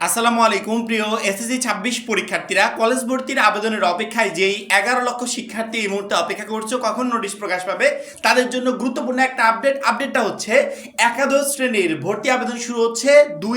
আসসালামু আলাইকুম প্রিয় এসএসসি 26 পরীক্ষার্থীরা, কলেজ ভর্তির আবেদনের অপেক্ষায় যেই 11 লক্ষ শিক্ষার্থী এই মুহূর্তে অপেক্ষা করছো কখন নোটিশ প্রকাশ পাবে তাদের জন্য গুরুত্বপূর্ণ একটা আপডেটটা হচ্ছে একাদশ শ্রেণীর ভর্তি আবেদন শুরু হচ্ছে 2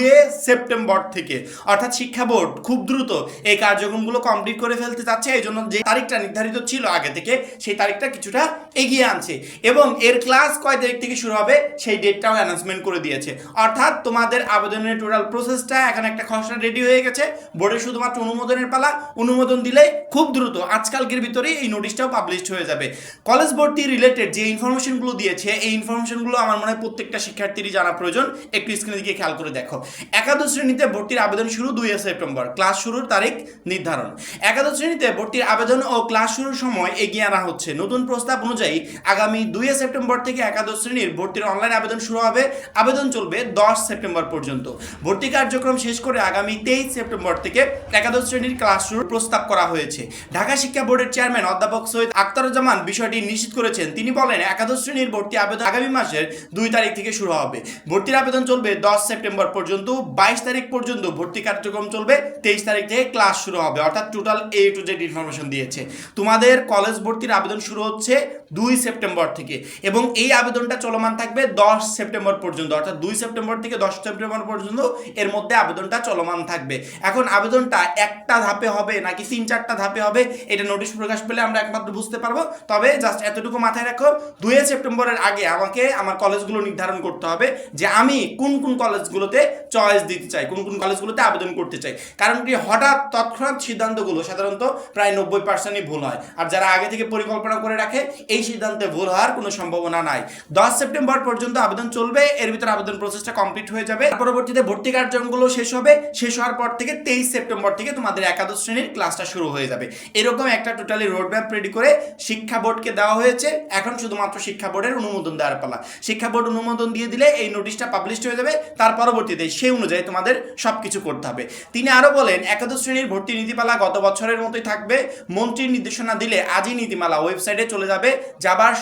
সেপ্টেম্বর থেকে। অর্থাৎ শিক্ষা বোর্ড খুব দ্রুত এই কার্যক্রমগুলো কমপ্লিট করে ফেলতে যাচ্ছে। এই জন্য যে তারিখটা নির্ধারিত ছিল আগে থেকে সেই তারিখটা কিছুটা এগিয়ে আনছে এবং এর ক্লাস কয় তারিখ থেকে শুরু হবে সেই ডেটটাও অ্যানাউন্সমেন্ট করে দিয়েছে। অর্থাৎ তোমাদের আবেদনের টোটাল প্রসেসটা এখানে একটা খসড়া রেডি হয়ে গেছে, বোর্ডে শুধুমাত্র অনুমোদনের পালা। অনুমোদন দিলে খুব দ্রুত আজকালকের ভিতরেই এই নোটিশটাও পাবলিশড হয়ে যাবে। কলেজ ভর্তি রিলেটেড যে ইনফরমেশনগুলো দিয়েছে এই ইনফরমেশনগুলো আমার মনে হয় প্রত্যেকটা শিক্ষার্থীরই জানা প্রয়োজন। একটু স্ক্রিনের দিকে খেয়াল করে দেখো। একাদশ শ্রেণীতে ভর্তির আবেদন শুরু 2 সেপ্টেম্বর, ক্লাস শুরুর তারিখ নির্ধারণ। একাদশ শ্রেণীতে ভর্তির আবেদন ও ক্লাস শুরুর সময় এগিয়ে আনা হচ্ছে। নতুন প্রস্তাব অনুযায়ী আগামী 2 সেপ্টেম্বর থেকে একাদশ শ্রেণীর ভর্তির অনলাইন আবেদন শুরু হবে। আবেদন চলবে 10 সেপ্টেম্বর পর্যন্ত। ভর্তি কার্যক্রম শেষ করে আগামী 23 সেপ্টেম্বর থেকে একাদশ শ্রেণীর ক্লাস শুরুর প্রস্তাব করা হয়েছে। ঢাকা শিক্ষা বোর্ডের চেয়ারম্যান অধ্যাপক সৈয়দ আখতারুজ্জামান বিষয়টি নিশ্চিত করেছেন। তিনি বলেন, একাদশ শ্রেণীর ভর্তি আবেদন আগামী মাসের 2 তারিখ থেকে শুরু হবে। ভর্তির আবেদন চলবে 10 সেপ্টেম্বর পর্যন্ত। 22 তারিখ পর্যন্ত ভর্তি কার্যক্রম চলবে। 23 তারিখ থেকে ক্লাস শুরু হবে। অর্থাৎ total A to Z information দিয়েছে। তোমাদের কলেজ ভর্তির আবেদন শুরু হচ্ছে 2 সেপ্টেম্বর থেকে এবং এই আবেদনটা চলমান থাকবে 10 সেপ্টেম্বর পর্যন্ত। অর্থাৎ 2 সেপ্টেম্বর থেকে 10 সেপ্টেম্বর পর্যন্ত এর মধ্যে আবেদনটা চলমান থাকবে। এখন আবেদনটা একটা ধাপে হবে নাকি 3-4টা ধাপে হবে এটা নোটিশ প্রকাশ পেলে আমরা একমাত্র বুঝতে পারবো। তবে জাস্ট এতটুকু মাথায় রাখো, 2 সেপ্টেম্বরের আগে আমাকে আমার কলেজগুলো নির্ধারণ করতে হবে যে আমি কোন কোন কলেজগুলোতে চয়েস দিতে চাই, কোন কোন কলেজগুলোতে আবেদন করতে চাই। কারণ কি হঠাৎ তৎক্ষণাৎ সিদ্ধান্তগুলো সাধারণত প্রায় 90%ই ভুল হয়, আর যারা আগে থেকে পরিকল্পনা করে রাখে এই সিদ্ধান্তে ভুল হওয়ার কোনো সম্ভাবনা নাই। 10 সেপ্টেম্বর পর্যন্ত আবেদন চলবে। এর ভিতরে আবেদন প্রসেসটা কমপ্লিট হয়ে যাবে। পরবর্তীতে ভর্তি কার্যক্রমগুলো শেষ হবে। শেষ হওয়ার পর থেকে 23 সেপ্টেম্বর থেকে তোমাদের একাদশ শ্রেণীর ক্লাসটা শুরু হয়ে যাবে। এরকম একটা টোটালি রোডম্যাপ রেডি করে শিক্ষা বোর্ডকে দেওয়া হয়েছে। এখন শুধুমাত্র শিক্ষা বোর্ডের অনুমোদন দেওয়ার পালা। শিক্ষা বোর্ড অনুমোদন দিয়ে দিলে এই নোটিশটা পাবলিশড হয়ে যাবে। তার পরবর্তীতে সেই অনুযায়ী তোমাদের সবকিছু করতে হবে। তিনি আরো বলেন, একাদশ শ্রেণীর ভর্তি নীতিমালা গত বছরের মতোই থাকবে। মন্ত্রীর নির্দেশনা দিলে আজই নীতিমালা ওয়েবসাইটে চলে যাবে। যাবার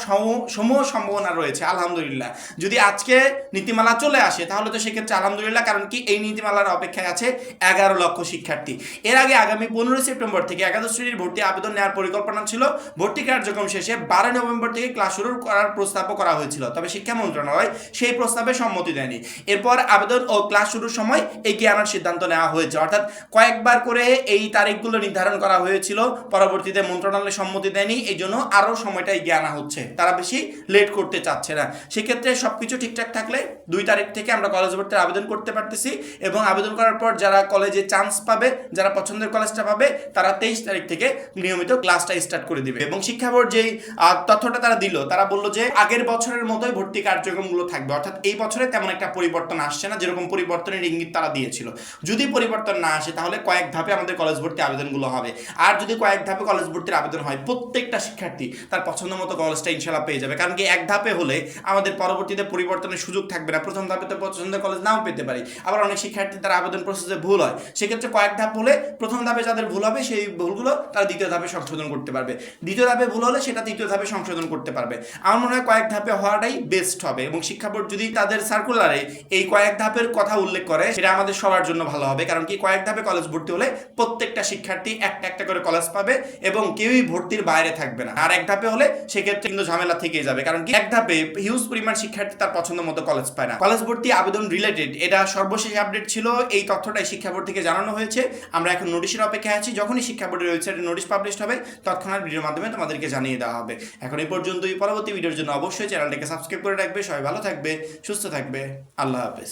সমূহ সম্ভাবনা রয়েছে। আলহামদুলিল্লাহ, যদি আজকে নীতিমালা চলে আসে তাহলে তো সেক্ষেত্রে আলহামদুলিল্লাহ, কারণ কি এই নীতিমালার অপেক্ষায় আছে 11 লক্ষ শিক্ষার্থী। এর আগে আগামী 15 সেপ্টেম্বর থেকে একাদশ শ্রেণীর ভর্তি আবেদন নেওয়ার পরিকল্পনা ছিল। ভর্তি কার্যক্রম শেষে 12 নভেম্বর থেকে ক্লাস শুরু করার প্রস্তাবও করা হয়েছিল, তবে শিক্ষা মন্ত্রণালয় সেই প্রস্তাবে সম্মতি দেয়নি। এরপর আবেদন ও ক্লাস শুরুর সময় এগিয়ে আনার সিদ্ধান্ত নেওয়া হয়েছে। অর্থাৎ কয়েকবার করে এই তারিখগুলো নির্ধারণ করা হয়েছিল, পরবর্তীতে মন্ত্রণালয় সম্মতি দেয়নি। এই জন্য আরও সময়টা এগিয়ে আনা হচ্ছে। তারা বেশি লেট করতে চাচ্ছে না। সেক্ষেত্রে সবকিছু ঠিকঠাক থাকলে 2 তারিখ থেকে আমরা কলেজ ভর্তির আবেদন করতে পারতেছি এবং আবেদন করার পর যারা কলেজে চান্স পাবে, যারা পছন্দের কলেজটা পাবে, তারা 23 তারিখ থেকে নিয়মিত ক্লাসটা স্টার্ট করে দিবে। এবং শিক্ষা বোর্ড যেই তথ্যটা তারা দিল, তারা বললো যে আগের বছরের মতোই ভর্তি কার্যক্রমগুলো থাকবে। অর্থাৎ এই বছরে তেমন একটা পরিবর্তন আসছে না, যেরকম পরিবর্তনের ইঙ্গিত তারা দিয়েছিল। যদি পরিবর্তন না আসে তাহলে কয়েক ধাপে আমাদের কলেজ ভর্তি আবেদনগুলো হবে। আর যদি কয়েক ধাপে কলেজ ভর্তির আবেদন হয়, প্রত্যেকটা শিক্ষার্থী তার পছন্দ মতো কলেজটা ইনশাল্লাহ পেয়ে যাবে। কারণ কি এক ধাপে হলে আমাদের পরবর্তীতে পরিবর্তনের সুযোগ থাকবে না। প্রথম ধাপে তো পছন্দের কলেজ নাও পেতে পারি। আবার অনেক শিক্ষার্থী তার আবেদন প্রসেসে ভুল হয়। সেক্ষেত্রে কয়েক ধাপ হলে প্রথম ধাপে যাদের ভুল হবে সেই ভুলগুলো তারা দ্বিতীয় ধাপে সংশোধন করতে পারবে। দ্বিতীয় ধাপে ভুল হলে সেটা তৃতীয় ধাপে সংশোধন করতে পারবে। আমার মনে হয় কয়েক ধাপে হওয়াটাই বেস্ট হবে। এবং শিক্ষা বোর্ড যদি তাদের সার্কুলারে এই কয়েক ধাপের কথা উল্লেখ করে সেটা আমাদের সবার জন্য ভালো হবে। কারণ কি কয়েক ধাপে কলেজ ভর্তি হলে প্রত্যেকটা শিক্ষার্থী একটা একটা করে কলেজ পাবে এবং কেউই ভর্তির বাইরে থাকবে না। আর এক ধাপে হলে সেক্ষেত্রে কিন্তু ঝামেলা থেকেই যাবে। কারণ কি এক ধাপে হিউজ পরিমাণ শিক্ষার্থী তার পছন্দ মতো কলেজ পায় না। কলেজ ভর্তি আবেদন রিলেটেড এটা সর্বশেষ আপডেট ছিল। এই তথ্যটাই শিক্ষা বোর্ড থেকে জানানো হয়েছে। আমরা এখন নোটিশের অপেক্ষায় আছি। যখনই শিক্ষা বোর্ডের ওয়েবসাইটে নোটিশ পাবলিশ হবে তৎক্ষণাৎ ভিডিওর মাধ্যমে তোমাদেরকে জানিয়ে দেওয়া হবে। এখন এই পর্যন্তই। পরবর্তী ভিডিওর জন্য অবশ্যই চ্যানেলটাকে সাবস্ক্রাইব করে রাখবে। সবাই ভালো থাকবে, সুস্থ থাকবে। আল্লাহ হাফেজ।